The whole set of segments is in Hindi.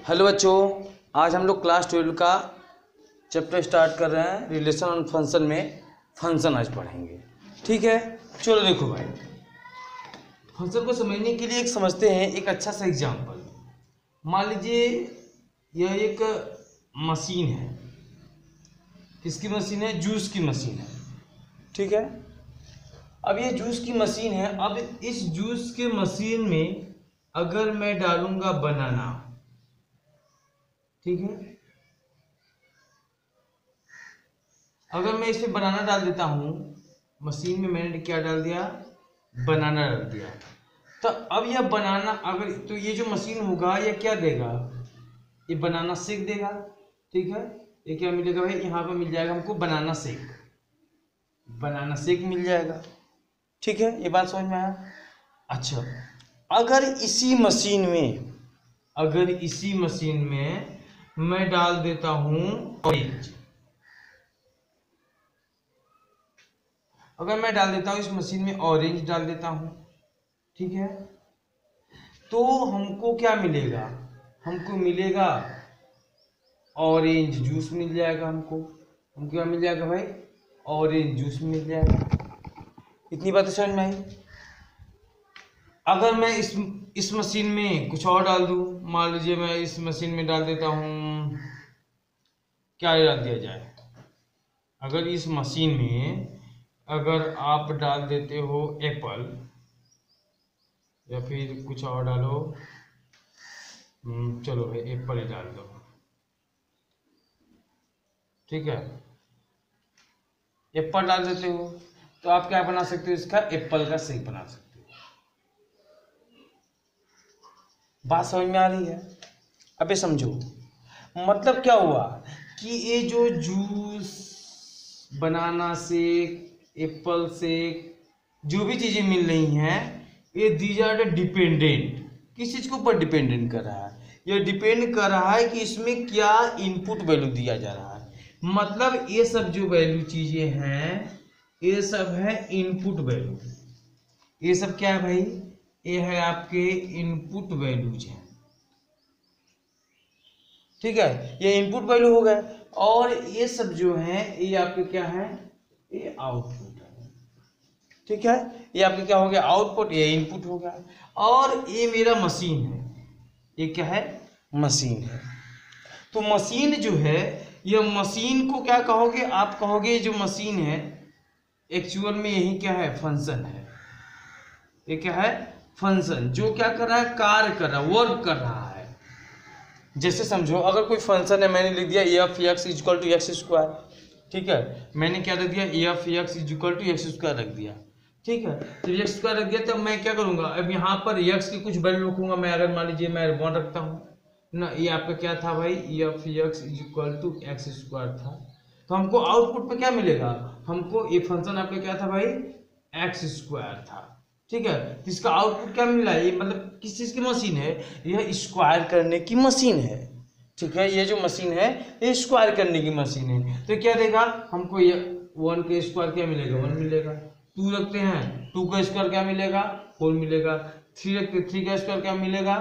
हेलो बच्चों, आज हम लोग क्लास 12 का चैप्टर स्टार्ट कर रहे हैं। रिलेशन और फंक्शन में फंक्शन आज पढ़ेंगे। ठीक है, चलो देखो भाई, फंक्शन को समझने के लिए एक समझते हैं एक अच्छा सा एग्जांपल। मान लीजिए यह एक मशीन है। किसकी मशीन है? जूस की मशीन है। ठीक है, अब ये जूस की मशीन है। अब इस जूस के मशीन में अगर मैं डालूंगा बनाना, ठीक है, अगर मैं इसमें बनाना डाल देता हूं, मशीन में मैंने क्या डाल दिया? बनाना डाल दिया। तो अब यह बनाना, अगर तो ये जो मशीन होगा यह क्या देगा? ये बनाना शेक देगा। ठीक है, ये क्या मिलेगा भाई? यहाँ पे मिल जाएगा हमको बनाना शेक। बनाना शेक मिल जाएगा। ठीक है, ये बात समझ में आया? अच्छा, अगर इसी मशीन में मैं डाल देता हूं ऑरेंज, अगर मैं डाल देता हूं इस मशीन में ऑरेंज डाल देता हूं, ठीक है, तो हमको क्या मिलेगा? हमको मिलेगा ऑरेंज जूस मिल जाएगा। हमको क्या मिल जाएगा भाई? ऑरेंज जूस मिल जाएगा। इतनी बातें समझ में आई? अगर मैं इस मशीन में कुछ और डाल दूं, मान लीजिए मैं इस मशीन में डाल देता हूं, क्या डाल दिया जाए? अगर इस मशीन में अगर आप डाल देते हो एप्पल या फिर कुछ और डालो, चलो भाई एप्पल ही डाल दो। ठीक है, एप्पल डाल देते हो तो आप क्या बना सकते हो? इसका एप्पल का शेक बना सकते हो। बात समझ में आ रही है? अबे समझो, मतलब क्या हुआ कि ये जो juice, banana shake, Apple shake, जो भी चीजें मिल रही हैं, ये दीज आर डिपेंडेंट। किस चीज के ऊपर डिपेंडेंट कर रहा है? ये डिपेंड कर रहा है कि इसमें क्या इनपुट वैल्यू दिया जा रहा है। मतलब ये सब जो वैल्यू चीजें हैं, ये सब है इनपुट वैल्यू। ये सब क्या है भाई? ये है आपके इनपुट वैल्यूज हैं। ठीक है, ये इनपुट वैल्यू हो गए, और ये सब जो है ये आपके क्या है? ये आउटपुट है। ठीक है, ये आपके क्या हो गया? आउटपुट। ये इनपुट हो गया, और ये मेरा मशीन है। ये क्या है? मशीन है। तो मशीन जो है, ये मशीन को क्या कहोगे? आप कहोगे जो मशीन है एक्चुअल में यही क्या है? फंक्शन है। ये क्या है? फंक्शन, जो क्या कर रहा है? कार्य कर रहा है, वर्क कर रहा है। जैसे समझो, अगर कोई फंक्शन है, मैंने लिख दिया f x equal to x square. ठीक है, मैंने क्या रख दिया? F x equal to x square रख दिया। ठीक है, तो एक्स स्क्वायर रख दिया, तो मैं क्या करूंगा? अब यहाँ पर एक्स की कुछ वैल्यू रखूंगा मैं। अगर मान लीजिए मैं 1 रखता हूँ ना, ये आपका क्या था भाई? F x equal to x square था। तो हमको आउटपुट पे क्या मिलेगा? हमको ये फंक्शन आपका क्या था भाई? एक्स स्क्वायर था। ठीक है, तो इसका आउटपुट क्या मिला? ये मतलब किस चीज की मशीन है? यह स्क्वायर करने की मशीन है। ठीक है, ये जो मशीन है ये स्क्वायर करने की मशीन है। तो क्या देगा हमको? ये 1 का स्क्वायर क्या मिलेगा? 1 मिलेगा। 2 रखते हैं, 2 का स्क्वायर क्या मिलेगा? 4 मिलेगा। 3 रखते, 3 का स्क्वायर क्या मिलेगा?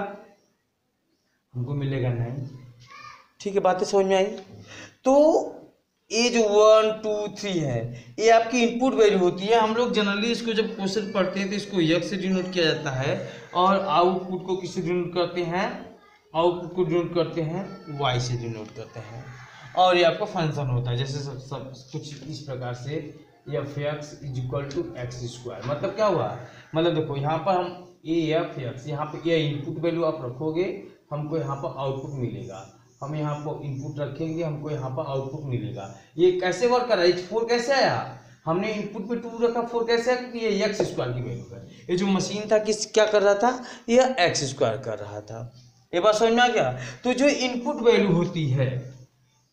हमको मिलेगा 9। ठीक है, बातें समझ में आई? तो ये जो 1 2 3 है, ये आपकी इनपुट वैल्यू होती है। हम लोग जनरली इसको जब क्वेश्चन पढ़ते हैं तो इसको एक्स से डिनोट किया जाता है, और आउटपुट को किससे डिनोट करते हैं? आउटपुट को डिनोट करते हैं वाई से डिनोट करते हैं। और ये आपका फंक्शन होता है, जैसे सब कुछ इस प्रकार से f x is equal to x square. मतलब क्या हुआ? मतलब देखो, यहाँ पर हम ए एफ एक्स, यहाँ पर ये इनपुट वैल्यू आप रखोगे, हमको यहाँ पर आउटपुट मिलेगा। हम यहाँ पर इनपुट रखेंगे, हमको यहाँ पर आउटपुट मिलेगा। ये कैसे वर्क कर रहा है? 4 कैसे आया? हमने इनपुट पे 2 रखा, 4 कैसे आया? क्योंकि ये एक्स स्क्वायर की वैल्यू है। ये जो मशीन था किस क्या कर रहा था? ये एक्स स्क्वायर कर रहा था। ये बात समझ में आ गया? तो जो इनपुट वैल्यू होती है,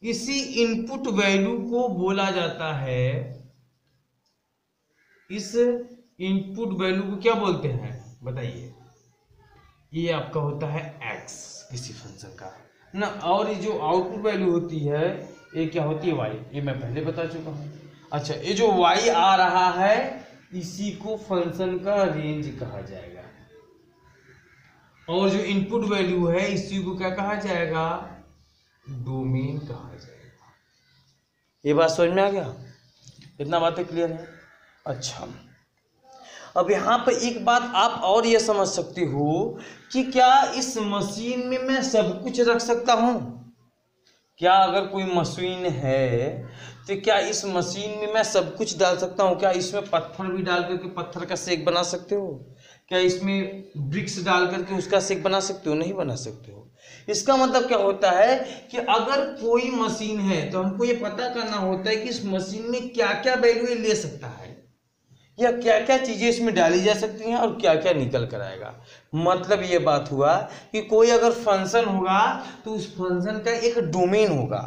इसी इनपुट वैल्यू को बोला जाता है, इस इनपुट वैल्यू को क्या बोलते हैं बताइए? ये आपका होता है एक्स, किसी फंक्शन का ना। और ये जो आउटपुट वैल्यू होती है, ये क्या होती है? वाई। ये मैं पहले बता चुका हूँ। अच्छा, ये जो वाई आ रहा है, इसी को फंक्शन का रेंज कहा जाएगा। और जो इनपुट वैल्यू है इसी को क्या कहा जाएगा, डोमेन कहा जाएगा। ये बात समझ में आ गया, इतना बातें क्लियर है। अच्छा, अब यहाँ पर एक बात आप और ये समझ सकते हो कि क्या इस मशीन में मैं सब कुछ रख सकता हूँ? क्या अगर कोई मशीन है तो क्या इस मशीन में मैं सब कुछ डाल सकता हूँ? क्या इसमें पत्थर भी डाल करके पत्थर का शेक बना सकते हो? क्या इसमें ब्रिक्स डाल करके उसका शेक बना सकते हो? नहीं बना सकते हो। इसका मतलब क्या होता है कि अगर कोई मशीन है तो हमको ये पता करना होता है कि इस मशीन में क्या क्या वैल्यू ले सकता है, या क्या क्या चीजें इसमें डाली जा सकती हैं और क्या क्या निकल कर आएगा। मतलब ये बात हुआ कि कोई अगर फंक्शन होगा तो उस फंक्शन का एक डोमेन होगा।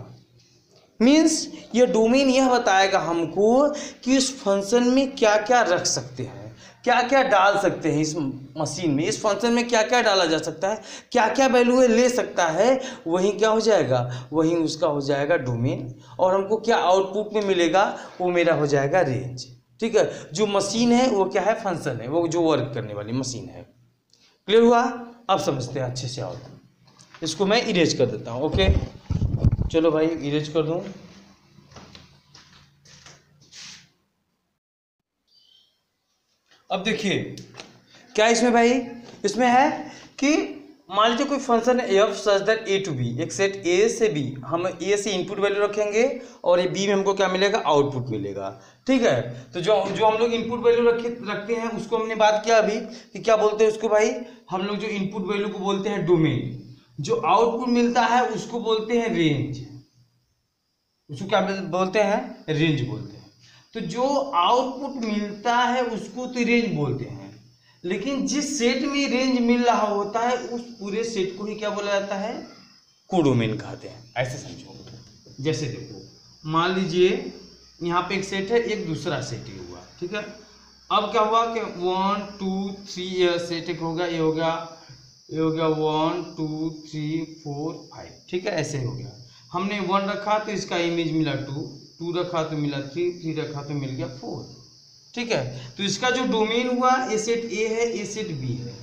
मीन्स ये डोमेन यह बताएगा हमको कि उस फंक्शन में क्या क्या रख सकते हैं, क्या क्या डाल सकते हैं इस मशीन में, इस फंक्शन में क्या क्या डाला जा सकता है, क्या क्या वैल्यू ले सकता है, वही क्या हो जाएगा, वही उसका हो जाएगा डोमेन। और हमको क्या आउटपुट में मिलेगा, वो मेरा हो जाएगा रेंज। ठीक है, जो मशीन है वो क्या है, फंक्शन है, वो जो वर्क करने वाली मशीन है। क्लियर हुआ? अब समझते हैं अच्छे से। आओ इसको मैं इरेज कर देता हूँ। ओके, चलो भाई इरेज कर दूँ। अब देखिए क्या इसमें भाई, इसमें है कि मान लीजिए कोई फंक्शन है f such that a to b, एक सेट ए से बी, हम ए से इनपुट वैल्यू रखेंगे और ये बी में हमको क्या मिलेगा, आउटपुट मिलेगा। ठीक है, तो जो जो हम लोग इनपुट वैल्यू रखते हैं उसको हमने बात किया अभी कि क्या बोलते हैं उसको भाई, हम लोग जो इनपुट वैल्यू को बोलते हैं डोमेन, जो आउटपुट मिलता है उसको बोलते हैं रेंज। उसको क्या बोलते हैं, रेंज बोलते हैं। तो जो आउटपुट मिलता है उसको तो रेंज बोलते हैं, लेकिन जिस सेट में रेंज मिल रहा होता है उस पूरे सेट को ही क्या बोला जाता है, कोडोमेन कहते हैं। ऐसे समझो, जैसे देखो मान लीजिए यहाँ पे एक सेट है, एक दूसरा सेट ही हुआ। ठीक है, अब क्या हुआ कि 1 2 3 सेट एक हो गया, ये हो गया 1 2 3 4 5। ठीक है, ऐसे हो गया। हमने 1 रखा तो इसका इमेज मिला 2, 2 रखा तो मिला 3, 3 रखा तो मिल गया 4। ठीक है, तो इसका जो डोमेन हुआ ये सेट ए है, ये सेट बी है।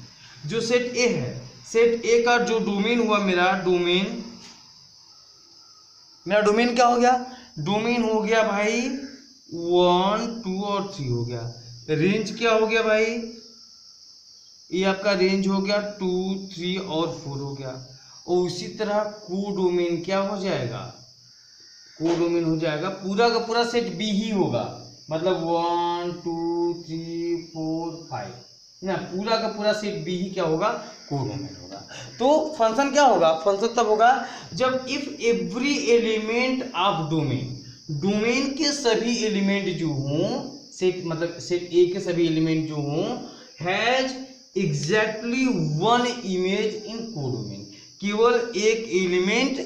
जो सेट ए है, सेट ए का जो डोमेन हुआ मेरा डोमेन क्या हो गया, डोमेन हो गया भाई 1 2 और 3 हो गया। रेंज क्या हो गया भाई, ये आपका रेंज हो गया 2 3 और 4 हो गया। और उसी तरह कोडोमेन क्या हो जाएगा, कोडोमेन हो जाएगा पूरा का पूरा सेट बी ही होगा। मतलब 1 2 3 4 5 ना, पूरा का पूरा सेट बी ही क्या होगा, कोडोमेन होगा। तो फंक्शन क्या होगा, फंक्शन तब होगा जब if every element of domain, domain के सभी एलिमेंट जो हों, सेट मतलब सेट ए के सभी एलिमेंट जो हों, has exactly one image in codomain, केवल एक एलिमेंट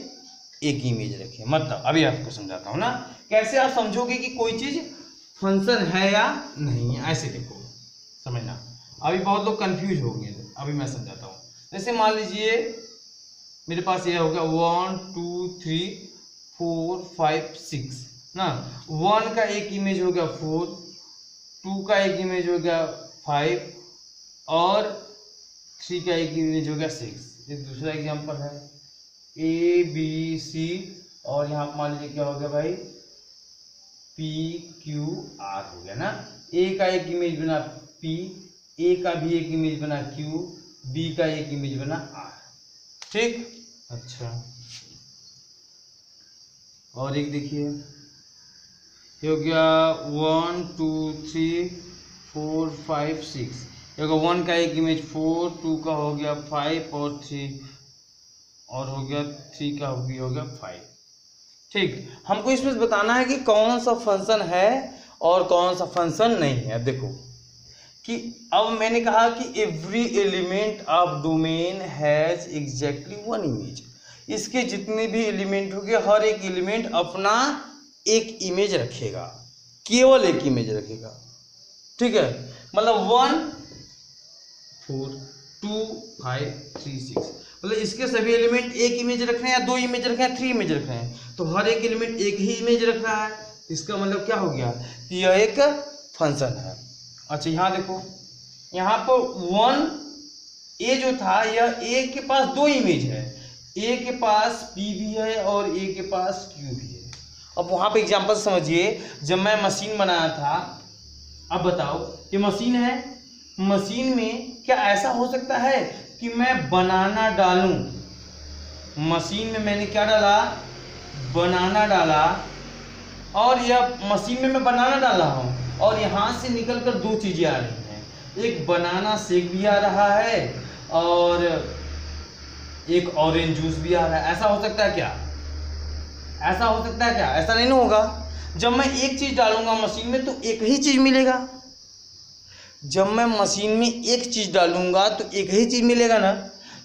एक इमेज रखे। मतलब अभी आपको समझाता हूं ना, कैसे आप समझोगे कि कोई चीज फंक्शन है या नहीं है। ऐसे देखो समझना, अभी बहुत लोग कंफ्यूज हो गए, अभी मैं समझाता हूँ। जैसे मान लीजिए मेरे पास ये हो गया 1 2 3 4 5 6 ना, 1 का एक इमेज हो गया 4, 2 का एक इमेज हो गया 5 और 3 का एक इमेज हो गया 6। एक दूसरा एग्जांपल है ए बी सी, और यहाँ मान लीजिए क्या हो गया भाई पी क्यू आर हो गया ना। ए का एक इमेज बना पी, ए का भी एक इमेज बना क्यू, बी का एक इमेज बना आर। ठीक, अच्छा और एक देखिए ये हो गया 1 2 3 4 5 6, 1 का एक इमेज 4, 2 का हो गया 5 और 3 और हो गया 3 का भी हो गया 5। ठीक, हमको इसमें बताना है कि कौन सा फंक्शन है और कौन सा फंक्शन नहीं है। अब देखो कि अब मैंने कहा कि every element of domain has exactly one image, इसके जितने भी एलिमेंट होंगे हर एक एलिमेंट अपना एक इमेज रखेगा, केवल एक इमेज रखेगा। ठीक है, मतलब 1 4 2 5 3 6, मतलब इसके सभी एलिमेंट एक इमेज रख रहे हैं या 2 इमेज रख रहे हैं, 3 इमेज रख रहे हैं, तो हर एक एलिमेंट एक ही इमेज रख रहा है। इसका मतलब क्या हो गया कि यह एक फंक्शन है। अच्छा यहाँ देखो, यहाँ पर 1 ए जो था यह ए के पास दो इमेज है, ए के पास पी भी है और ए के पास क्यू भी है। अब वहां पे एग्जांपल समझिए, जब मैं मशीन बनाया था, अब बताओ ये मशीन है, मशीन में क्या ऐसा हो सकता है कि मैं बनाना डालूं, मशीन में मैंने क्या डाला, बनाना डाला, और यह मशीन में मैं बनाना डाला हूं और यहां से निकलकर दो चीजें आ रही हैं, एक बनाना शेक भी आ रहा है और एक ऑरेंज जूस भी आ रहा है। ऐसा हो सकता है क्या? ऐसा हो सकता है क्या? ऐसा नहीं ना होगा। जब मैं एक चीज डालूंगा मशीन में तो एक ही चीज मिलेगा, जब मैं मशीन में एक चीज डालूंगा तो एक ही चीज मिलेगा ना।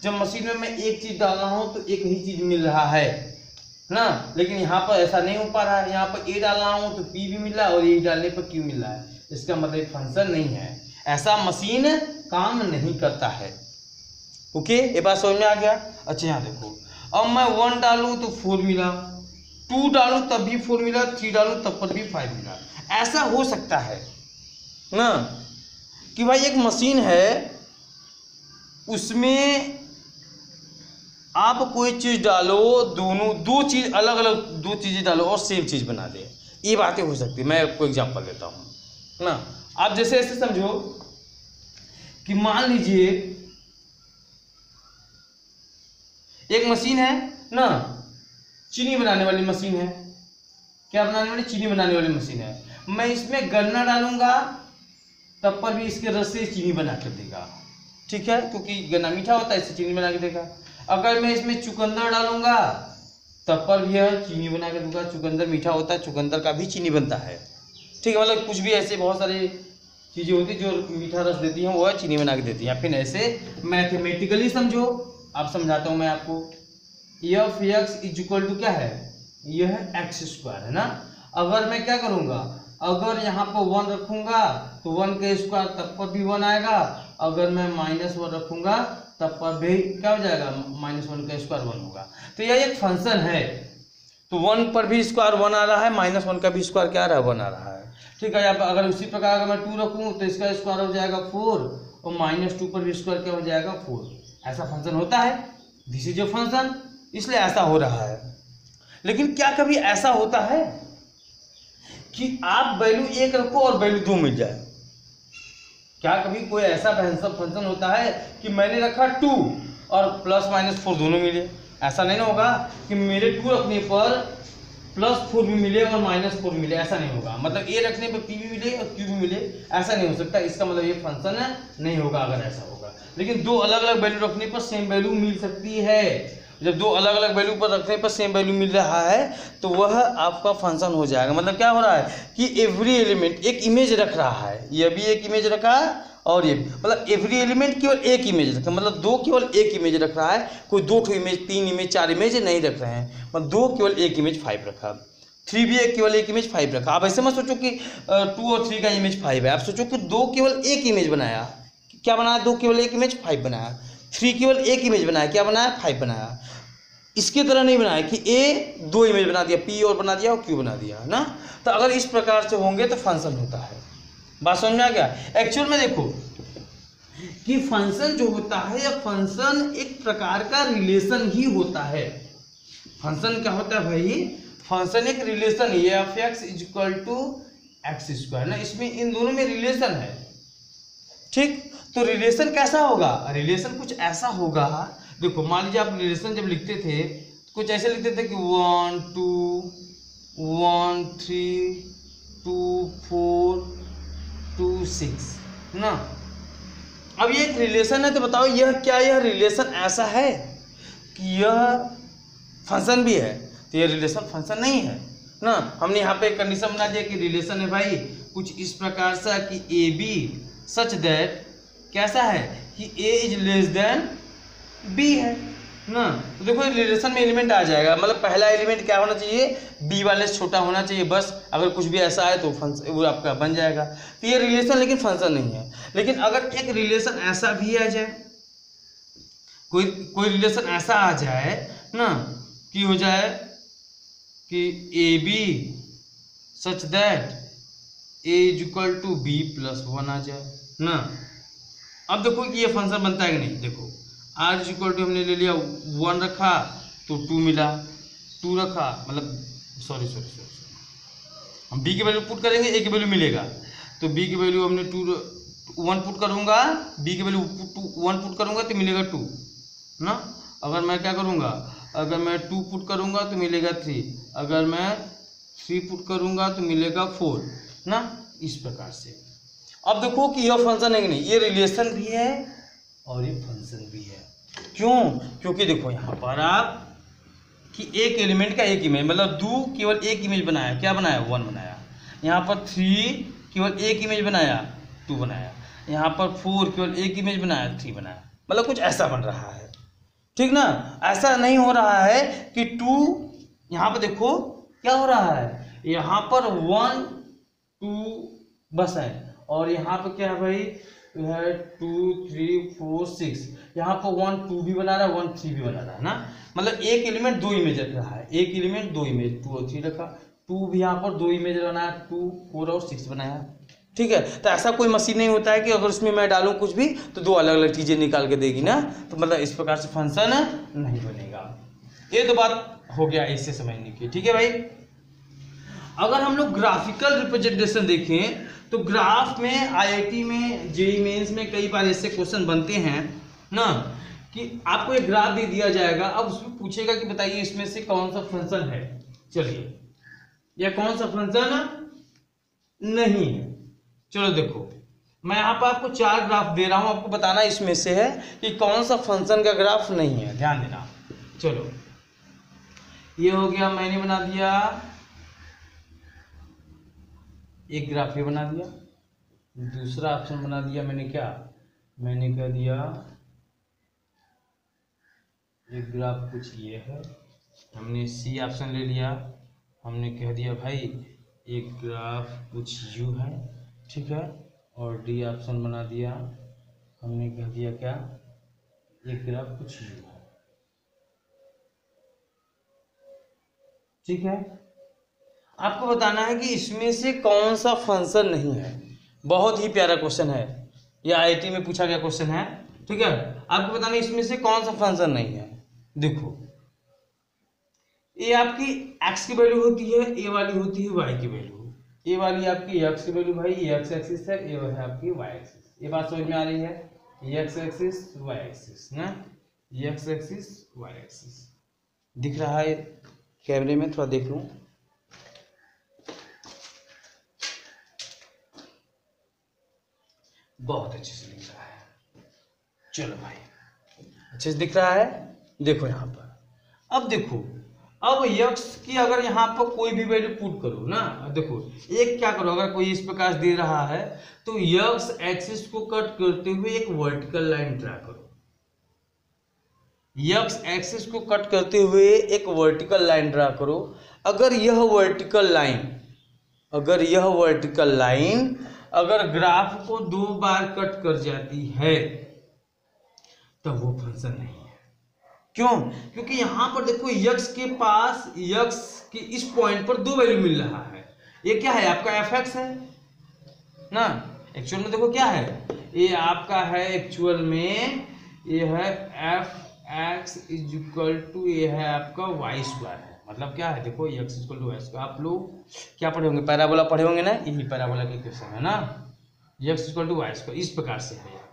जब मशीन में मैं एक चीज डाल रहा हूं तो एक ही चीज मिल रहा है ना, लेकिन यहाँ पर ऐसा नहीं हो पा रहा है। यहाँ पर ए डाल रहा हूं तो पी भी मिल रहा है और ए डालने पर क्यू मिल रहा है, इसका मतलब फंक्शन नहीं है, ऐसा मशीन काम नहीं करता है। ओके, ये बात समझ में आ गया। अच्छा यहाँ देखो, अब मैं 1 डालूं तो 4 मिला, 2 डालूं तब भी 4 मिला, 3 डालूं तब पर भी 5 मिला। ऐसा हो सकता है ना कि भाई एक मशीन है, उसमें आप कोई चीज डालो, दोनों दो चीज अलग अलग दो चीजें डालो और सेम चीज बना दे, ये बातें हो सकती है। मैं आपको एग्जांपल देता हूं ना, आप जैसे ऐसे समझो कि मान लीजिए एक मशीन है ना, चीनी बनाने वाली मशीन है। क्या बनाने वाली? चीनी बनाने वाली मशीन है। मैं इसमें गन्ना डालूंगा तब पर भी इसके रस से चीनी बना कर देगा, ठीक है, क्योंकि गन्ना मीठा होता है, इससे चीनी बना के देगा। अगर मैं इसमें चुकंदर डालूंगा तब पर भी यह चीनी बना के दूंगा, चुकंदर मीठा होता है, चुकंदर का भी चीनी बनता है, ठीक है। मतलब कुछ भी ऐसे बहुत सारी चीजें होती है जो मीठा रस देती हैं, वो चीनी बना के देती है। या फिर ऐसे मैथमेटिकली समझो, आप समझाता हूं मैं आपको। F x is equal to क्या है, यह एक्स स्क्वायर है ना। अगर मैं क्या करूंगा, अगर यहाँ पर 1 रखूंगा तो 1 का स्क्वायर तब पर भी 1 आएगा, अगर मैं -1 रखूंगा तब पर भी क्या हो जाएगा, -1 का स्क्वायर 1 होगा। तो यह एक फंक्शन है, तो 1 पर भी स्क्वायर 1 आ रहा है, -1 का भी स्क्वायर क्या आ रहा है, 1 आ रहा है, ठीक है। यहाँ पर अगर उसी प्रकार अगर मैं 2 रखूँ तो इसका स्क्वायर हो जाएगा 4 और -2 पर भी स्क्वायर क्या हो जाएगा 4। ऐसा फंक्शन होता है, दिस इज ए फंक्शन, इसलिए ऐसा हो रहा है। लेकिन क्या कभी ऐसा होता है कि आप वैल्यू 1 रखो और वैल्यू 2 मिल जाए? क्या कभी कोई ऐसा फंक्शन होता है कि मैंने रखा 2 और +-4 दोनों मिले? ऐसा नहीं ना होगा कि मेरे 2 रखने पर +4 भी मिले और -4 मिले, ऐसा नहीं होगा। मतलब ए रखने पर पी भी मिले और क्यू भी मिले, ऐसा नहीं हो सकता। इसका मतलब ये फंक्शन नहीं होगा अगर ऐसा होगा। लेकिन दो अलग अलग वैल्यू रखने पर सेम वैल्यू मिल सकती है। जब दो अलग अलग वैल्यू पर रखने पर सेम वैल्यू मिल रहा है तो वह आपका फंक्शन हो जाएगा। मतलब क्या हो रहा है कि एवरी एलिमेंट एक इमेज रख रहा है, यह भी एक इमेज रखा है और ये, मतलब एवरी एलिमेंट केवल एक इमेज रखा है, मतलब दो केवल एक इमेज रख रहा है, कोई 2 इमेज 3 इमेज 4 इमेज नहीं रख रहे हैं। मतलब 2 केवल एक इमेज 5 रखा, 3 भी केवल एक इमेज 5 रखा। आप ऐसे मत सोचो कि 2 और 3 का इमेज 5 है, आप सोचो कि 2 केवल एक इमेज बनाया, क्या बनाया, 2 केवल एक इमेज 5 बनाया, 3 केवल एक इमेज बनाया, क्या बनाया, 5 बनाया। इसके तरह नहीं बनाया कि ए 2 इमेज बना दिया, पी और बना दिया और क्यू बना दिया ना। तो अगर इस प्रकार से होंगे तो फंक्शन होता है। बात समझ में आ गया। एक्चुअल में देखो कि फंक्शन जो होता है या फंक्शन एक प्रकार का रिलेशन ही होता है। फंक्शन क्या होता है भाई, फंक्शन एक रिलेशन है, f x is equal to x square ना, इसमें इन दोनों में रिलेशन है, ठीक। तो रिलेशन कैसा होगा, रिलेशन कुछ ऐसा होगा, देखो मान लीजिए आप रिलेशन जब लिखते थे कुछ ऐसे लिखते थे कि 1 2 1 3 2 4 2 6 ना। अब ये एक रिलेशन है, तो बताओ यह क्या, यह रिलेशन ऐसा है कि यह फंक्शन भी है? तो यह रिलेशन फंक्शन नहीं है ना। हमने यहाँ पे एक कंडीशन बना दिया कि रिलेशन है भाई कुछ इस प्रकार से कि ए बी सच दैट कैसा है कि ए इज लेस देन बी है ना। तो देखो रिलेशन में एलिमेंट आ जाएगा, मतलब पहला एलिमेंट क्या होना चाहिए, बी वाले से छोटा होना चाहिए, बस। अगर कुछ भी ऐसा है तो फंक्शन वो आपका बन जाएगा। तो ये रिलेशन लेकिन फंक्शन नहीं है। लेकिन अगर एक रिलेशन ऐसा भी आ जाए, कोई रिलेशन ऐसा आ जाए ना कि हो जाए कि a b such that a is equal to b +1 आ जाए ना, अब देखो कि ये फंक्शन बनता है कि नहीं। देखो आर इज इक्वल टू हमने ले लिया 1 रखा तो 2 मिला, 2 रखा मतलब सॉरी हम बी की वैल्यू पुट करेंगे, ए की वैल्यू मिलेगा, तो बी की वैल्यू हमने 1 पुट करूँगा, बी की वैल्यू 1 पुट करूँगा तो मिलेगा 2 ना। अगर मैं क्या करूँगा, अगर मैं 2 पुट करूँगा तो मिलेगा 3, अगर मैं 3 पुट करूँगा तो मिलेगा 4 ना, इस प्रकार से। अब देखो कि यह फंक्शन है कि नहीं, ये रिलेशन भी है और ये फंक्शन भी है। क्यों? क्योंकि देखो यहाँ पर आप कि एक एलिमेंट का एक इमेज, मतलब 2 केवल एक इमेज बनाया, क्या बनाया 1 बनाया, यहाँ पर 3 केवल एक इमेज बनाया 2 बनाया, यहाँ पर 4 केवल एक इमेज बनाया 3 बनाया, मतलब कुछ ऐसा बन रहा है, ठीक ना। ऐसा नहीं हो रहा है कि 2 यहाँ पर देखो क्या हो रहा है, यहाँ पर 1 2 बस है, और यहाँ पर क्या है भाई, है 2 3 4 6, यहाँ पर 1 2 भी बना रहा है, 1 3 भी बना रहा है ना, मतलब एक एलिमेंट 2 इमेज रख रहा है, एक एलिमेंट 2 इमेज 2 और 3 रखा, 2 भी यहाँ पर 2 इमेज बनाया, 2 4 और 6 बनाया, ठीक है। तो ऐसा कोई मशीन नहीं होता है कि अगर उसमें मैं डालूं कुछ भी तो 2 अलग अलग चीज़ें निकाल के देगी ना, तो मतलब इस प्रकार से फंक्शन नहीं बनेगा। ये तो बात हो गया इससे समझने की, ठीक है भाई। अगर हम लोग ग्राफिकल रिप्रेजेंटेशन देखें तो ग्राफ में आईआईटी में जेईई मेंस में कई बार ऐसे क्वेश्चन बनते हैं ना कि आपको एक ग्राफ दे दिया जाएगा, अब उसमें पूछेगा कि बताइए इसमें से कौन सा फंक्शन है, चलिए या कौन सा फंक्शन नहीं है। चलो देखो मैं यहाँ पर आपको 4 ग्राफ दे रहा हूँ, आपको बताना इसमें से है कि कौन सा फंक्शन का ग्राफ नहीं है, ध्यान देना। चलो ये हो गया, मैंने बना दिया एक ग्राफ, ये बना दिया, दूसरा ऑप्शन बना दिया मैंने, क्या मैंने कह दिया एक ग्राफ कुछ ये है, हमने सी ऑप्शन ले लिया, हमने कह दिया भाई एक ग्राफ कुछ यू है, ठीक है, और डी ऑप्शन बना दिया, हमने कह दिया क्या एक ग्राफ कुछ यू है, ठीक है। आपको बताना है कि इसमें से कौन सा फंक्शन नहीं है। बहुत ही प्यारा क्वेश्चन है, यह आईआईटी में पूछा गया क्वेश्चन है, ठीक है। आपको बताना है इसमें से कौन सा फंक्शन नहीं है। देखो ये आपकी x की वैल्यू होती है, ए वाली होती है y की वैल्यू, ए वाली आपकी x की वैल्यू भाई ये x एक्सिस है, ये है आपकी y एक्सिस, ये बात समझ में आ रही है, ये x एक्सिस y एक्सिस ना, ये x एक्सिस y एक्सिस दिख रहा है कैमरे में, थोड़ा देख लूं, बहुत अच्छे से दिख रहा है, चलो भाई अच्छे से दिख रहा है। देखो यहाँ पर अब देखो, अब x की अगर यहाँ पर कोई भी वैल्यू पुट करो ना, देखो एक क्या करो, अगर कोई इस प्रकार दे रहा है तो x एक्सिस को कट करते हुए एक वर्टिकल लाइन ड्रा करो, x एक्सिस को कट करते हुए एक वर्टिकल लाइन ड्रा करो। अगर यह वर्टिकल लाइन अगर ग्राफ को 2 बार कट कर जाती है तो वो फंक्शन नहीं है। क्यों? क्योंकि यहां पर देखो x के पास x के इस पॉइंट पर 2 वैल्यू मिल रहा है, ये क्या है आपका fx है ना, एक्चुअल में देखो क्या है, ये आपका है एक्चुअल में, ये है fx इज इक्वल टू ये है आपका y स्क्वायर है, मतलब क्या है देखो x equal to y square. आप लोग क्या पढ़े होंगे, पैराबोला पढ़े होंगे ना, यही पैराबोला की क्वेश्चन है ना, x equal to y square इस प्रकार से है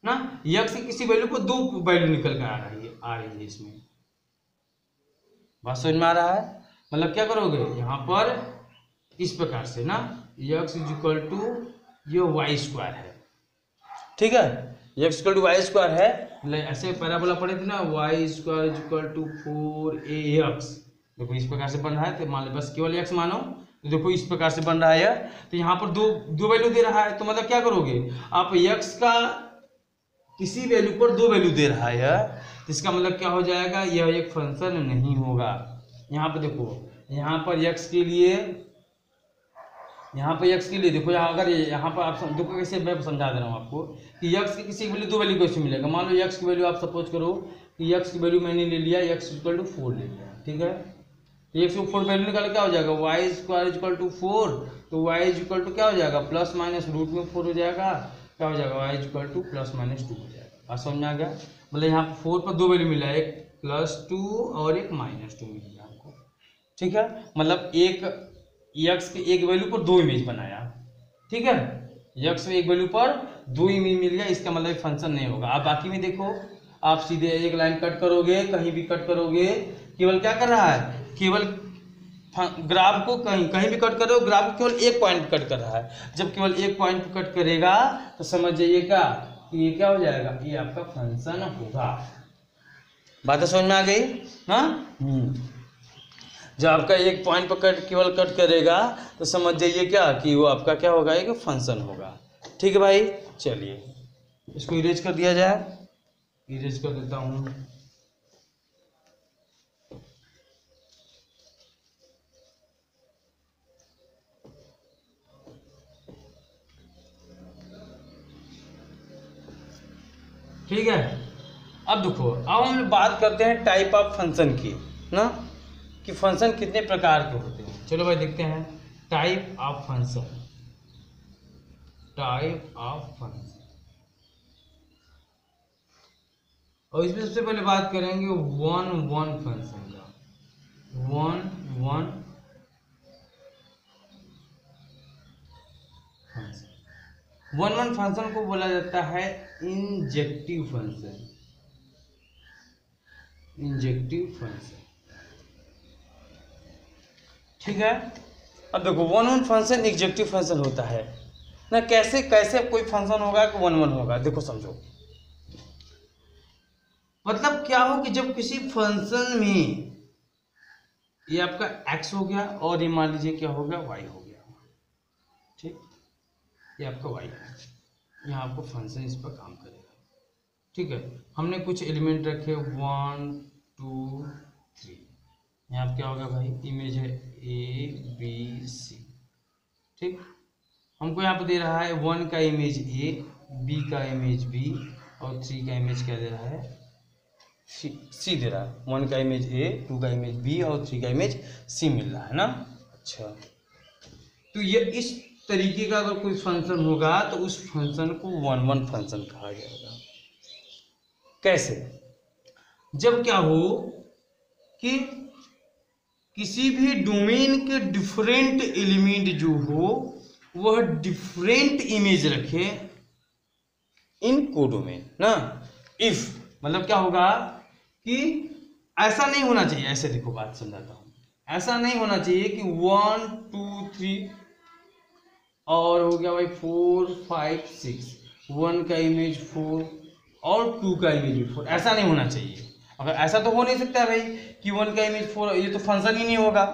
ना, x की किसी वैल्यू को 2 वैल्यू निकल कर आ रही है इसमें, बात समझ में आ रहा है। मतलब क्या करोगे यहाँ पर इस प्रकार से ना, x इज इक्वल टू ये y स्क्वायर है, ठीक है, x equal to y square है, मतलब ऐसे पैराबोला पढ़े थे ना, y square is equal to 4ax, देखो इस प्रकार से बन रहा है, तो मान लो बस केवल x मानो, तो देखो इस प्रकार से बन रहा है, तो यहाँ पर दो वैल्यू दे रहा है, तो मतलब क्या करोगे आप, x का किसी वैल्यू पर 2 वैल्यू दे रहा है, इसका मतलब क्या हो जाएगा, यह एक फंक्शन नहीं होगा। यहाँ पर देखो, यहाँ पर x के लिए देखो, अगर यहाँ पर आप देखो कैसे मैं समझा दे रहा हूँ आपको कि x की किसी वैल्यू 2 वैल्यू कैसे मिलेगा। मान लो x की वैल्यू आप सपोज करो कि x की वैल्यू मैंने ले लिया x इक्वल टू 4 ले लिया, ठीक है, x को 4 वैल्यू निकाल क्या हो जाएगा, y स्क्वायर इक्वल टू 4, तो y इक्वल टू क्या हो जाएगा, प्लस माइनस रूट में 4 हो जाएगा, क्या हो जाएगा, y equal two plus minus 2 हो जाएगा। बात समझ में आ गया। मतलब यहाँ पर 4 पर 2 वैल्यू मिला है, एक +2 और एक -2 मिल गया हमको। ठीक है, मतलब एक x के एक वैल्यू पर 2 इमेज बनाया। ठीक है, x में एक वैल्यू पर 2 इमेज मिल गया, इसका मतलब फंक्शन नहीं होगा। आप बाकी में देखो, आप सीधे एक लाइन कट करोगे, कहीं भी कट करोगे, केवल क्या कर रहा है, केवल ग्राफ को कहीं कहीं भी कट करो, ग्राफ को केवल एक पॉइंट कट कर रहा है। जब केवल एक पॉइंट कट करेगा तो समझ जाइए क्या कि ये क्या हो जाएगा, ये आपका फंक्शन होगा। बात समझ में आ गई ना। जब आपका एक पॉइंट पर केवल कट करेगा तो समझ जाइए क्या कि वो आपका क्या होगा, एक फंक्शन होगा। ठीक है भाई, चलिए इसको इरेज कर दिया जाए। इरेज कर देता हूँ। ठीक है, अब देखो, अब हम बात करते हैं टाइप ऑफ फंक्शन की ना, कि फंक्शन कितने प्रकार के होते हैं। चलो भाई देखते हैं type of function. Type of function, और इसमें सबसे पहले बात करेंगे वन फंक्शन का। वन फंक्शन को बोला जाता है इंजेक्टिव फंक्शन। इंजेक्टिव फंक्शन, ठीक है। अब देखो वन फंक्शन इंजेक्टिव फंक्शन होता है ना। कैसे कैसे कोई फंक्शन होगा कि वन होगा, देखो समझो। मतलब क्या हो कि जब किसी फंक्शन में ये आपका x हो गया और ये मान लीजिए क्या हो गया, y हो गया। ठीक, ये आपका y है, यहाँ आपको फंक्शन इस पर काम करेगा। ठीक है, हमने कुछ एलिमेंट रखे 1 2 3। यहाँ क्या होगा भाई, इमेज है a b c। ठीक, हमको यहाँ पे दे रहा है 1 का इमेज a, b का इमेज b और 3 का इमेज क्या दे रहा है, c दे रहा है। 1 का इमेज a, 2 का इमेज b और 3 का इमेज c मिल रहा है ना। अच्छा, तो ये इस तरीके का अगर कोई फंक्शन होगा तो उस फंक्शन को वन फंक्शन कहा जाएगा। कैसे, जब क्या हो कि किसी भी डोमेन के डिफरेंट एलिमेंट जो हो वह डिफरेंट इमेज रखे इन कोडोमेन ना। इफ मतलब क्या होगा कि ऐसा नहीं होना चाहिए, ऐसे देखो बात समझाता हूं, ऐसा नहीं होना चाहिए कि 1 2 3 और हो गया भाई 4 5 6, 1 का इमेज 4 और 2 का इमेज 4, ऐसा नहीं होना चाहिए। अगर ऐसा तो हो नहीं सकता है भाई कि 1 का इमेज 4, ये तो फंक्शन ही नहीं होगा।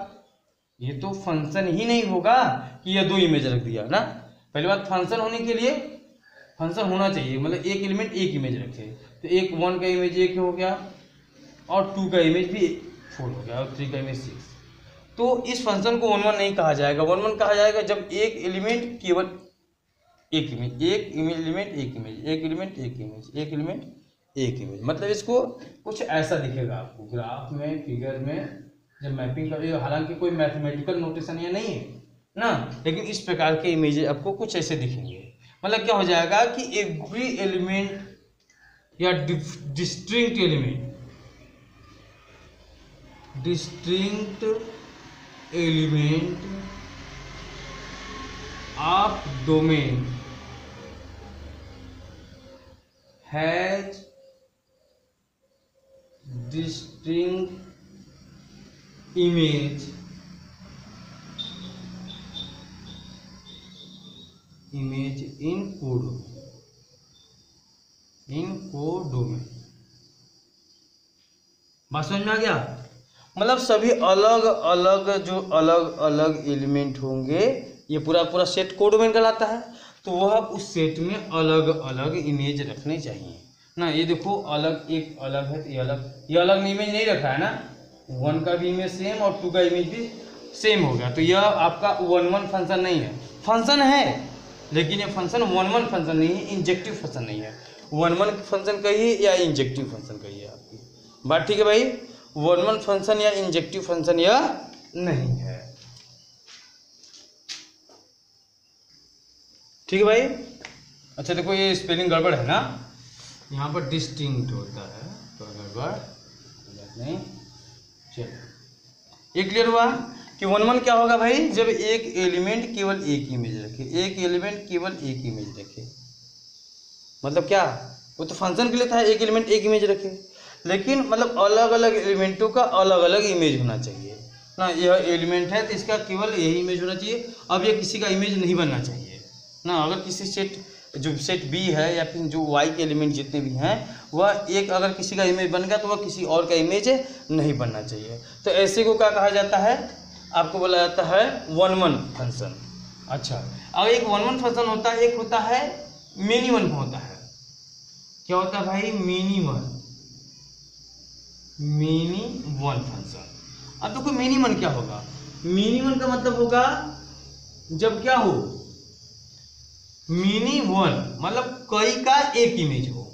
ये तो फंक्शन ही नहीं होगा कि ये 2 इमेज रख दिया ना। पहली बात, फंक्शन होने के लिए फंक्शन होना चाहिए, मतलब एक एलिमेंट एक इमेज रखे। तो एक 1 का इमेज 1 हो गया और 2 का इमेज भी 4 हो गया और 3 का इमेज 6। तो इस फंक्शन को वन नहीं कहा जाएगा। वन कहा जाएगा जब एक एलिमेंट केवल एक इमेज, एक एलिमेंट एक इमेज, एक एलिमेंट एक इमेज, एक एलिमेंट एक इमेज। मतलब इसको कुछ ऐसा दिखेगा आपको ग्राफ में, फिगर में जब मैपिंग करेंगे। हालांकि कोई मैथमेटिकल नोटेशन ये नहीं है ना, लेकिन इस प्रकार के इमेज आपको कुछ ऐसे दिखेंगे। मतलब क्या हो जाएगा कि एवरी एलिमेंट या distinct element, distinct element of domain has distinct image in codomain. बात समझ में आ गया। मतलब सभी अलग अलग एलिमेंट होंगे, ये पूरा सेट कोडोमेन कहलाता है। तो वह उस सेट में अलग अलग इमेज रखने चाहिए ना। ये देखो अलग, एक अलग है तो ये अलग इमेज नहीं रखा है ना। 1 का भी इमेज सेम और 2 का इमेज भी सेम हो गया। तो यह आपका वन फंक्शन नहीं है, फंक्शन है लेकिन ये फंक्शन वन फंक्शन नहीं है, इंजेक्टिव फंक्शन नहीं है। वन फंक्शन कहिए या इंजेक्टिव फंक्शन कहिए, आपकी बात ठीक है भाई। वन फंक्शन या इंजेक्टिव फंक्शन यह नहीं है। ठीक है भाई, अच्छा देखो ये स्पेलिंग गड़बड़ है ना, यहाँ पर डिस्टिंक्ट होता है तो गड़बड़ नहीं। चलो ये क्लियर हुआ कि 1 1 क्या होगा भाई, जब एक एलिमेंट केवल एक इमेज रखे, एक एलिमेंट केवल एक इमेज रखे, मतलब क्या, वो तो फंक्शन के लिए था एक एलिमेंट एक इमेज रखे, लेकिन मतलब अलग अलग एलिमेंटों का अलग अलग इमेज होना चाहिए ना। यह एलिमेंट है तो इसका केवल यही इमेज होना चाहिए, अब ये किसी का इमेज नहीं बनना चाहिए ना। अगर किसी सेट जो सेट बी है या फिर जो वाई के एलिमेंट जितने भी हैं वह एक अगर किसी का इमेज बन गया तो वह किसी और का इमेज नहीं बनना चाहिए। तो ऐसे को क्या कहा जाता है, आपको बोला जाता है 1 1 फंक्शन। अच्छा अब एक 1 1 फंक्शन होता है, एक होता है मिनी वन होता है। क्या होता है भाई, मिनी वन फंक्शन। अब देखो मिनी वन क्या होगा, मिनी वन का मतलब होगा जब क्या हो, मिनी वन मतलब कई का एक इमेज हो।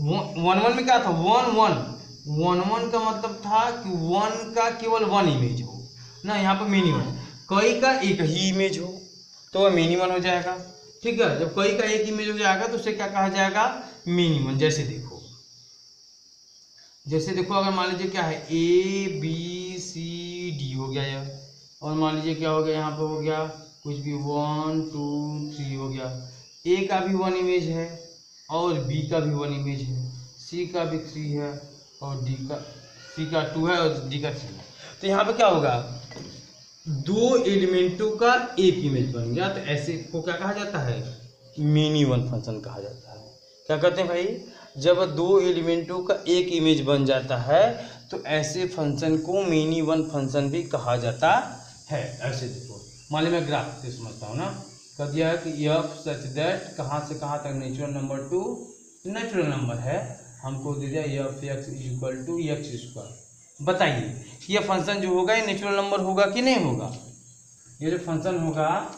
1 1 में क्या था, 1 1 का मतलब था कि 1 का केवल 1 इमेज हो ना। यहाँ पर मिनी वन कई का एक ही इमेज हो तो वह मिनी वन हो जाएगा। ठीक है, जब कई का एक इमेज हो जाएगा तो उसे क्या कहा जाएगा, मिनी वन। जैसे देखो अगर मान लीजिए क्या है A B C D हो गया यह, और मान लीजिए क्या हो गया यहाँ पे हो गया कुछ भी 1 2 3 हो गया। A का भी 1 इमेज है और B का भी 1 इमेज है, C का भी 3 है और C का 2 है और D का 3 है। तो यहाँ पे क्या होगा, दो एलिमेंटों का एक इमेज बन गया, तो ऐसे को क्या कहा जाता है, मिनी वन फंक्शन कहा जाता है। क्या कहते हैं भाई, जब दो एलिमेंटों का एक इमेज बन जाता है तो ऐसे फंक्शन को मिनी वन फंक्शन भी कहा जाता है। ऐसे देखो मान ली मैं ग्राफ से समझता हूँ ना, कह दिया है कि एफ सच दैट कहाँ से कहाँ तक natural number to natural number है, हमको दे दिया f x equal to x square. बताइए कि यह फंक्शन जो होगा ये नेचुरल नंबर होगा कि नहीं होगा। ये जो फंक्शन होगा,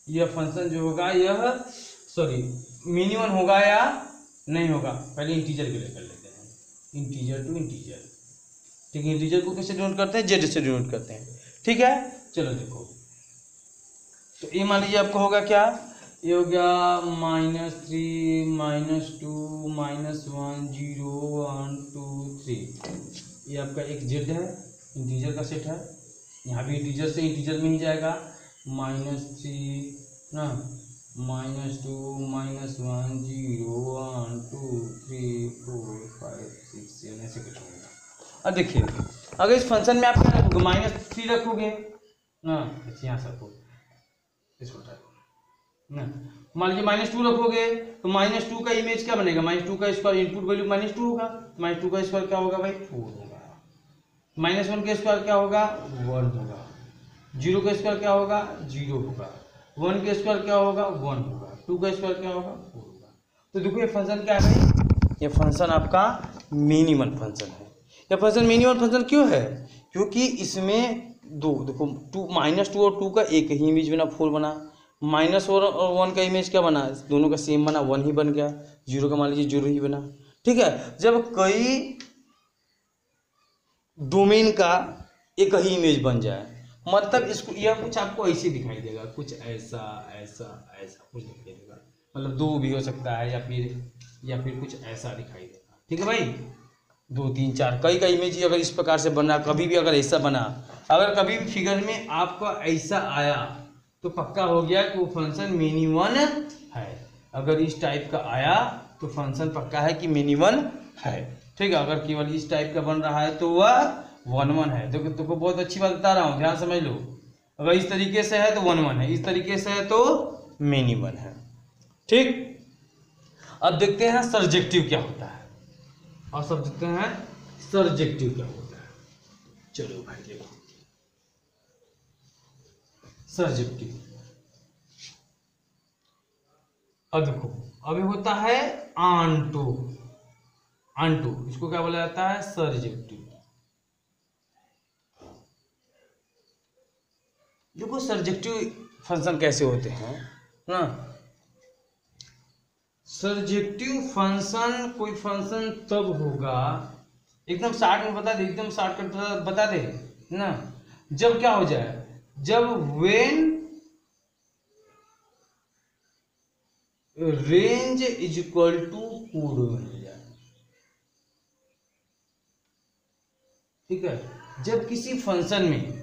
यह फंक्शन जो होगा यह सॉरी मिनी वन होगा या नहीं होगा। पहले इंटीजर के लिए कर लेते हैं, इंटीजर टू इंटीजर। ठीक है, इंटीजर को कैसे डिनोट करते हैं, जेड से डिनोट करते हैं। ठीक है, चलो देखो तो ये मान लीजिए आपको होगा क्या, ये हो गया -3 -2 -1 0 1 2 3। ये आपका एक जेड है, इंटीजर का सेट है। यहाँ भी इंटीजर से इंटीजर में ही जाएगा, -3 ना -2 -1 0 1 2 3 4 5 6 7 ऐसे कुछ होगा। अब देखिए अगर इस फंक्शन में आप क्या रखोगे, -3 रखोगे ना, यहाँ से रखो इसको ना, मान लीजिए -2 रखोगे तो -2 का इमेज क्या बनेगा, -2 का स्क्वायर इनपुट वैल्यू -2 होगा, -2 का स्क्वायर क्या होगा भाई 4 होगा, -1 का स्क्वायर क्या होगा 1 होगा, 0 का स्क्वायर क्या होगा 0 होगा, 1 का स्क्वायर क्या होगा 1 होगा, 2 का स्क्वायर क्या होगा 4 होगा। तो देखो ये फंक्शन क्या है भाई, ये फंक्शन आपका मिनिमम फंक्शन है। ये फंक्शन मिनिमम फंक्शन क्यों है, क्योंकि इसमें दो देखो -2 और 2 का एक ही इमेज बना 4 बना, -1 और 1 का इमेज क्या बना, दोनों का सेम बना 1 ही बन गया, 0 का मान लीजिए 0 ही बना। ठीक है, जब कई डोमेन का एक ही इमेज बन जाए मतलब इसको यह कुछ आपको ऐसे दिखाई देगा, कुछ ऐसा ऐसा ऐसा कुछ दिखाई देगा, मतलब 2 भी हो सकता है या फिर कुछ ऐसा दिखाई देगा। ठीक है भाई, 2 3 4 कई का इमेज अगर इस प्रकार से बना, कभी भी अगर ऐसा बना, अगर कभी भी फिगर में आपका ऐसा आया तो पक्का हो गया कि वो फंक्शन मिनी वन है। अगर इस टाइप का आया तो फंक्शन पक्का है कि मिनी वन है। ठीक है, अगर केवल इस टाइप का बन रहा है तो वह 1 1 है। तो तुमको बहुत अच्छी बात बता रहा हूँ, ध्यान समझ लो। अगर इस तरीके से है तो 1 1 है, इस तरीके से है तो मिनी वन है। ठीक, अब देखते हैं सर्जेक्टिव क्या होता है, और सब देखते हैं सर्जेक्टिव क्या होता है। चलो भाई देखो सर्जेक्टिव, अब देखो अभी होता है आंटो, इसको क्या बोला जाता है सर्जेक्टिव। देखो सर्जेक्टिव फंक्शन कैसे होते हैं ना, सर्जेक्टिव फंक्शन कोई फंक्शन तब होगा, एकदम शॉर्ट में बता दे, एकदम शॉर्टकट बता दे ना, जब क्या हो जाए, जब range is equal to codomain हो जाएगा। ठीक है, जब किसी फंक्शन में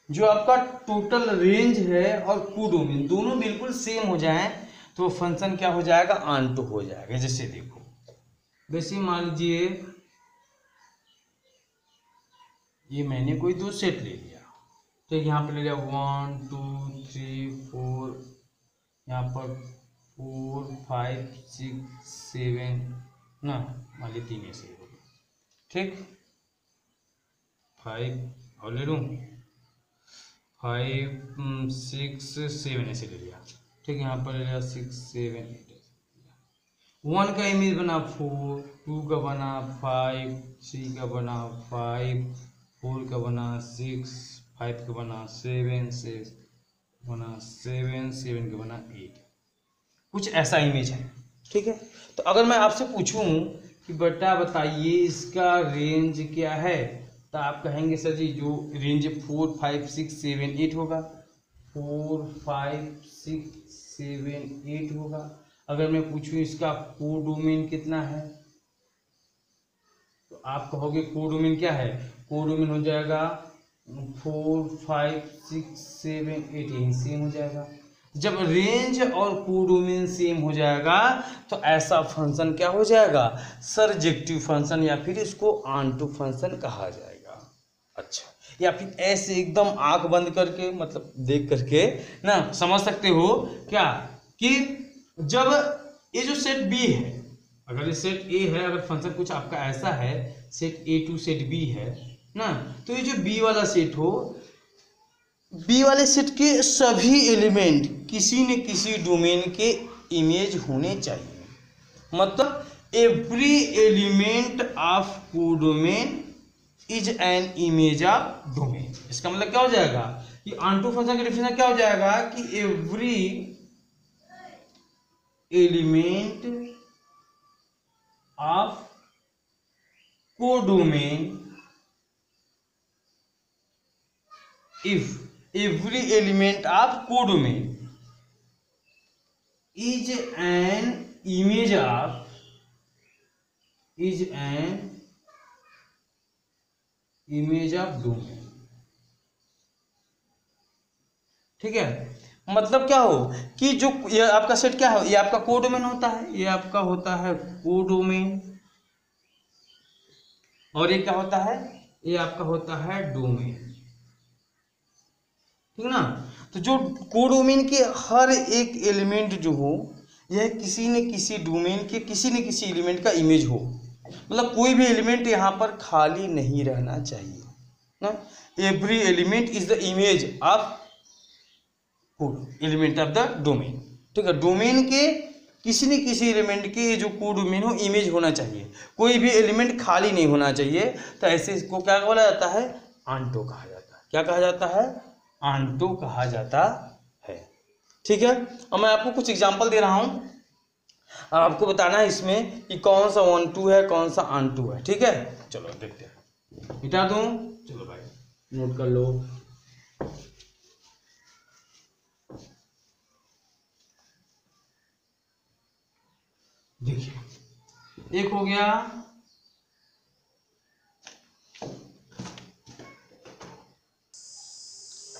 जो आपका टोटल रेंज है और कोडोमेन दोनों बिल्कुल सेम हो जाए तो फंक्शन क्या हो जाएगा, आंटो हो जाएगा। जैसे देखो, वैसे मान लीजिए ये मैंने कोई दो सेट ले लिया, तो यहाँ पर ले लिया 1 2 3 4, यहाँ पर 4 5 6 7 ना, मान लीजिए 3 ऐसे हो गया। ठीक, 5 और ले लूँ 5 6 7 ऐसे ले लिया। ठीक, यहाँ पर ले लिया 6 7 8। 1 का इमेज बना 4, 2 का बना 5, 3 का बना 5, 4 का बना 6, 5 का बना 7, 6 बना 7, 7 का बना 8। कुछ ऐसा इमेज है। ठीक है, तो अगर मैं आपसे पूछूं कि बेटा बताइए इसका रेंज क्या है, तो आप कहेंगे सर जी जो रेंज 4 5 6 7 8 होगा, 4 5 6 7 8 होगा। अगर मैं पूछूं इसका कोडोमेन कितना है, तो आप कहोगे कोडोमेन क्या है, कोडोमेन हो जाएगा 4 5 6 7 8, यही सेम हो जाएगा। जब रेंज और कोडोमेन सेम हो जाएगा तो ऐसा फंक्शन क्या हो जाएगा, सरजेक्टिव फंक्शन, या फिर इसको आंटो फंक्शन कहा जाएगा। अच्छा, या फिर ऐसे एकदम आंख बंद करके मतलब देख करके ना समझ सकते हो क्या, कि जब ये जो सेट बी है, अगर ये सेट ए है, अगर फंक्शन कुछ आपका ऐसा है set a to set b है ना, तो ये जो बी वाला सेट हो, बी वाले सेट के सभी एलिमेंट किसी न किसी डोमेन के इमेज होने चाहिए। मतलब every element of codomain is an image of domain. इसका मतलब क्या हो जाएगा कि आंटो फंक्शन का डेफिनेशन क्या हो जाएगा कि every element of codomain, if every element of codomain is an image of domain। ठीक है, मतलब क्या हो कि जो ये आपका सेट क्या है, ये आपका कोडोमेन होता है, ये आपका होता है कोडोमेन, और ये क्या होता है, ये आपका होता है डोमेन। ठीक ना, तो जो कोडोमेन के हर एक एलिमेंट जो हो, यह किसी न किसी डोमेन के किसी न किसी एलिमेंट का इमेज हो। मतलब कोई भी एलिमेंट यहाँ पर खाली नहीं रहना चाहिए ना। Every element is the image of element of the domain. ठीक है, डोमेन के किसी न किसी एलिमेंट के जो कोडोमेन हो इमेज होना चाहिए, कोई भी एलिमेंट खाली नहीं होना चाहिए। तो ऐसे इसको क्या बोला जाता है, आंटो कहा जाता है। क्या कहा जाता है, आंटो कहा जाता है। ठीक है, अब मैं आपको कुछ एग्जांपल दे रहा हूं, आपको बताना है इसमें कि कौन सा 1 2 है, कौन सा आंटो है। ठीक है, चलो देखते हैं, मिटा दूं, चलो भाई नोट कर लो। देखिए, एक हो गया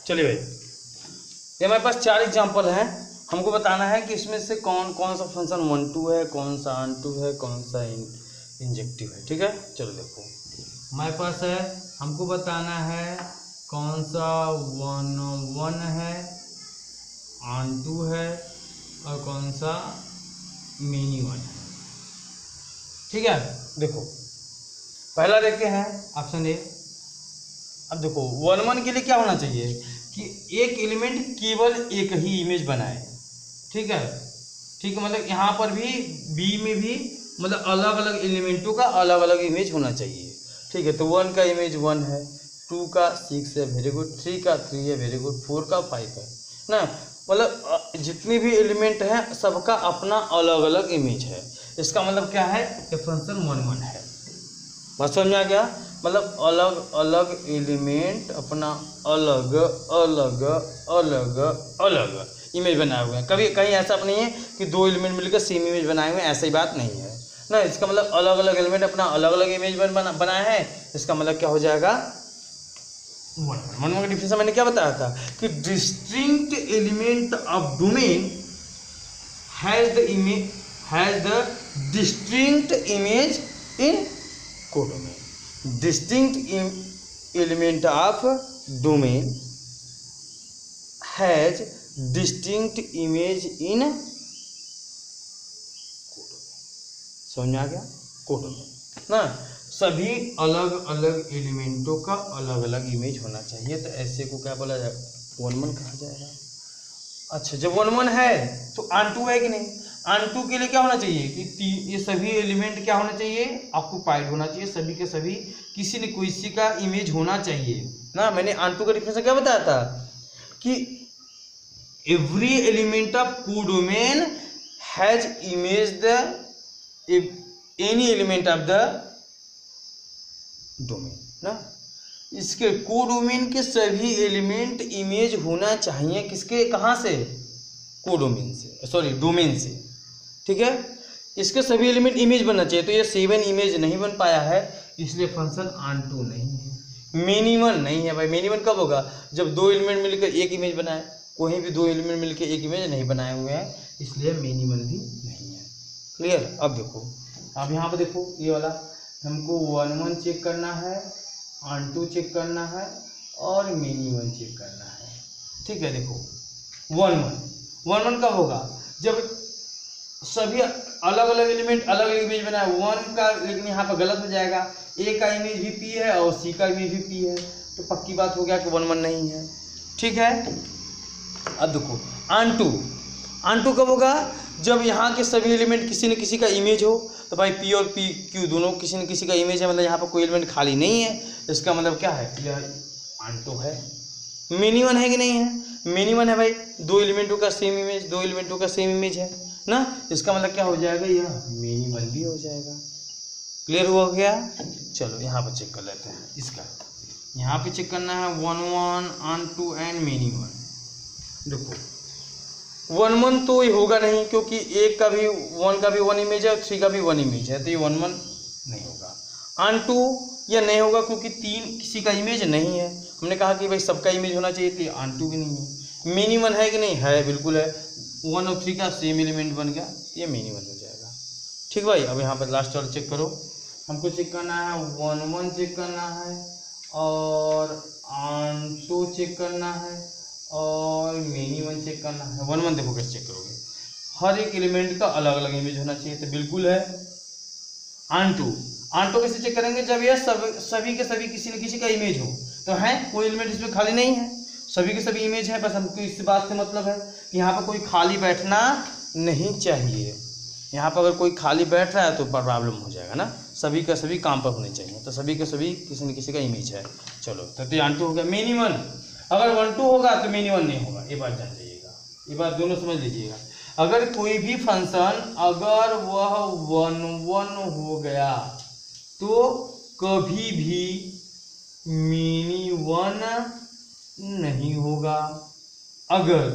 चलिए भाई, ये हमारे पास 4 एग्जांपल हैं, हमको बताना है कि इसमें से कौन कौन सा फंक्शन 1 2 है, कौन सा आंटो है, कौन सा इंजेक्टिव है। ठीक है, चलो देखो, हमारे पास है, हमको बताना है कौन सा 1 1 है, आंटो है, और कौन सा मिनी 1 है। ठीक है, देखो पहला देखते हैं ऑप्शन ए। अब देखो 1 1 के लिए क्या होना चाहिए कि एक एलिमेंट केवल एक ही इमेज बनाए। ठीक है, ठीक है, मतलब यहाँ पर भी बी में भी मतलब अलग अलग एलिमेंटों का अलग अलग इमेज होना चाहिए। ठीक है, तो 1 का इमेज 1 है, 2 का 6 है, वेरी गुड, 3 का 3 है, वेरी गुड, 4 का 5 है ना। मतलब जितने भी एलिमेंट हैं सबका अपना अलग अलग इमेज है। इसका मतलब क्या है, ये फंक्शन 1 1 है। बात समझ में आ गया, मतलब अलग अलग एलिमेंट अपना अलग अलग अलग अलग इमेज बनाए हुए हैं। कभी कहीं ऐसा नहीं है कि दो एलिमेंट मिलकर सेम इमेज बनाए हुए हैं, ऐसी बात नहीं है ना। इसका मतलब अलग अलग एलिमेंट अपना अलग अलग इमेज बनाया है, इसका मतलब क्या हो जाएगा, वन का डिफिनेशन मैंने क्या बताया था कि distinct element of domain has the distinct image in codomain. Distinct element of domain has distinct image in codomain. समझ में आ गया, कोडोमेन ना। सभी अलग अलग एलिमेंटों का अलग अलग इमेज होना चाहिए, तो ऐसे को क्या बोला जाएगा, वन कहा जाएगा। अच्छा, जब वन है तो ऑन2 है कि नहीं, ऑन2 के लिए क्या होना चाहिए कि ये सभी एलिमेंट क्या होना चाहिए, ऑक्यूपाइड होना चाहिए, सभी के सभी किसी न किसी का इमेज होना चाहिए ना। मैंने ऑन2 का डिफिनेशन क्या बताया था कि every element of codomain has image the any element of the domain ना। इसके कोडोमेन के सभी एलिमेंट इमेज होना चाहिए किसके, कहाँ से, कोडोमेन से, सॉरी डोमेन से, ठीक है। इसके सभी एलिमेंट इमेज बनना चाहिए, तो ये 7 इमेज नहीं बन पाया है, इसलिए फंक्शन ऑन2 नहीं है। मिनिमम नहीं है भाई, मिनिमम कब होगा, जब दो एलिमेंट मिलकर एक इमेज बनाए, कोई भी दो एलिमेंट मिलकर एक इमेज नहीं बनाए हुए हैं, इसलिए मिनिमम भी नहीं है। क्लियर। अब देखो, अब यहाँ पर देखो, ये वाला हमको 1 चेक करना है, ऑन2 चेक करना है और मिनिमम चेक करना है, ठीक है। देखो 1 कब होगा, जब सभी अलग अलग एलिमेंट अलग अलग इमेज बनाए 1 का, लेकिन यहाँ पर गलत हो जाएगा, ए का इमेज भी पी है और सी का इमेज भी पी है, तो पक्की बात हो गया कि 1 नहीं है, ठीक है। अब देखो ऑन2 कब होगा, जब यहाँ के सभी एलिमेंट किसी न किसी का इमेज हो, तो भाई पी और पी क्यू दोनों किसी न किसी का इमेज है, मतलब यहाँ पर कोई एलिमेंट खाली नहीं है, इसका मतलब क्या है, यह ऑन2 है। मिनिमम है कि नहीं है, मिनिमम है भाई, दो एलिमेंटों का सेम इमेज, दो एलिमेंटों का सेम इमेज है ना, इसका मतलब क्या हो जाएगा, यह मिनिमम भी हो जाएगा। क्लियर हो गया। चलो यहाँ पर चेक कर लेते हैं, इसका यहाँ पे चेक करना है 1 ऑन2 एंड मिनिमम। देखो 1 तो ये होगा नहीं, क्योंकि एक का भी 1 का भी 1 इमेज है और 3 का भी 1 इमेज है, तो ये 1 नहीं होगा। ऑन2 यह नहीं होगा क्योंकि 3 किसी का इमेज नहीं है, हमने कहा कि भाई सबका इमेज होना चाहिए, तो ये ऑन2 भी नहीं है। मिनिमम है कि नहीं है, बिल्कुल है, 1 और 3 का सेम एलिमेंट बन गया, ये मिनिमम हो जाएगा, ठीक भाई। अब यहाँ पर लास्ट वाला चेक करो, हमको चेक करना है 1 चेक करना है और ऑन2 चेक करना है और मिनिमम चेक करना है। 1 देखो कैसे चेक करोगे, हर एक एलिमेंट का अलग अलग इमेज होना चाहिए, तो बिल्कुल है। ऑन2 कैसे चेक करेंगे, जब यह सभी के सभी किसी न किसी का इमेज हो, तो है कोई एलिमेंट इसमें खाली नहीं है, सभी के सभी इमेज है, बस हमको इस बात से मतलब है कि यहाँ पर कोई खाली बैठना नहीं चाहिए। यहाँ पर अगर कोई खाली बैठ रहा है तो प्रॉब्लम हो जाएगा ना, सभी का सभी काम पर होने चाहिए, तो सभी के सभी किसी न किसी का इमेज है। चलो तो ऑन2 हो गया। मिनिमम अगर 1 होगा तो मिनिमम नहीं होगा, ये बात जान जाइएगा, ये बात दोनों समझ लीजिएगा। अगर कोई भी फंक्शन अगर वह 1 हो गया तो कभी भी मिनिमम नहीं होगा, अगर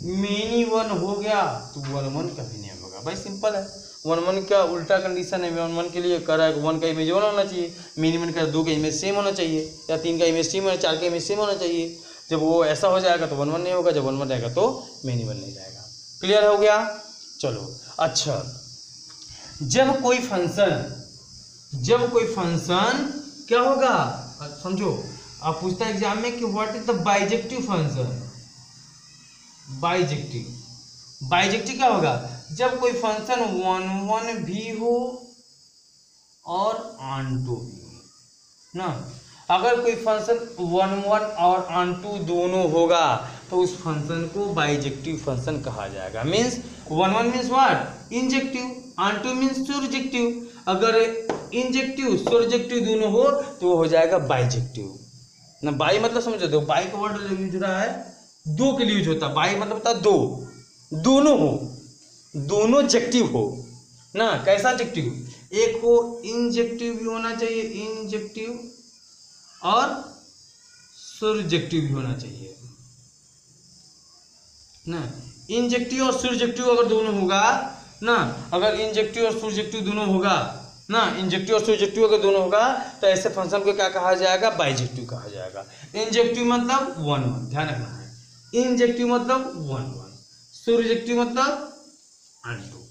मिनिमम हो गया तो 1 कभी नहीं होगा। भाई सिंपल है, 1 का उल्टा कंडीशन है, 1 के लिए कह रहा है कि 1 का इमेज 1 होना चाहिए, मिनिमम का 2 का इमेज सेम होना चाहिए, या 3 का इमेज सेम होना, 4 का इमेज सेम होना चाहिए। जब वो ऐसा हो जाएगा तो 1 नहीं होगा, जब 1 रहेगा तो मिनिमम नहीं जाएगा। क्लियर हो गया। चलो अच्छा, जब कोई फंक्शन क्या होगा, समझो, आप पूछता है एग्जाम में कि what is the bijective function. Bijective क्या होगा, जब कोई फंक्शन 1 भी हो और ऑन2 भी हो ना। अगर कोई फंक्शन 1 और ऑन2 दोनों होगा तो उस फंक्शन को बाइजेक्टिव फंक्शन कहा जाएगा। Means 1 means what, injective, onto means surjective। अगर इंजेक्टिव surjective दोनों हो तो वो हो जाएगा बाइजेक्टिव ना। बाई मतलब समझो, दो, बाई का वर्ड यूज हो रहा है, दो के लिए यूज होता है। बाई मतलब होता है दो, दोनों हो, दोनों जेक्टिव हो ना। कैसा जेक्टिव, एक हो इंजेक्टिव भी होना चाहिए, इंजेक्टिव, और surjective भी होना चाहिए। ना। इंजेक्टिव और सुरजेक्टिव अगर दोनों होगा ना, अगर इंजेक्टिव और सुरजेक्टिव दोनों होगा ना, इंजेक्टिव और सुरजेक्टिव अगर दोनों होगा तो ऐसे फंक्शन को क्या कहा जाएगा, बाइजेक्टिव कहा जाएगा। इंजेक्टिव मतलब 1 1, ध्यान रखना है, इंजेक्टिव मतलब 1 1, सुरजेक्टिव मतलब अनटू।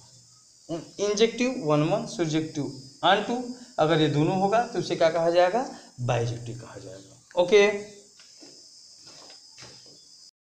इंजेक्टिव 1 1, सुरजेक्टिव अनटू, अगर ये दोनों होगा तो उसे क्या कहा जाएगा, बाइजेक्टिव कहा जाएगा। ओके।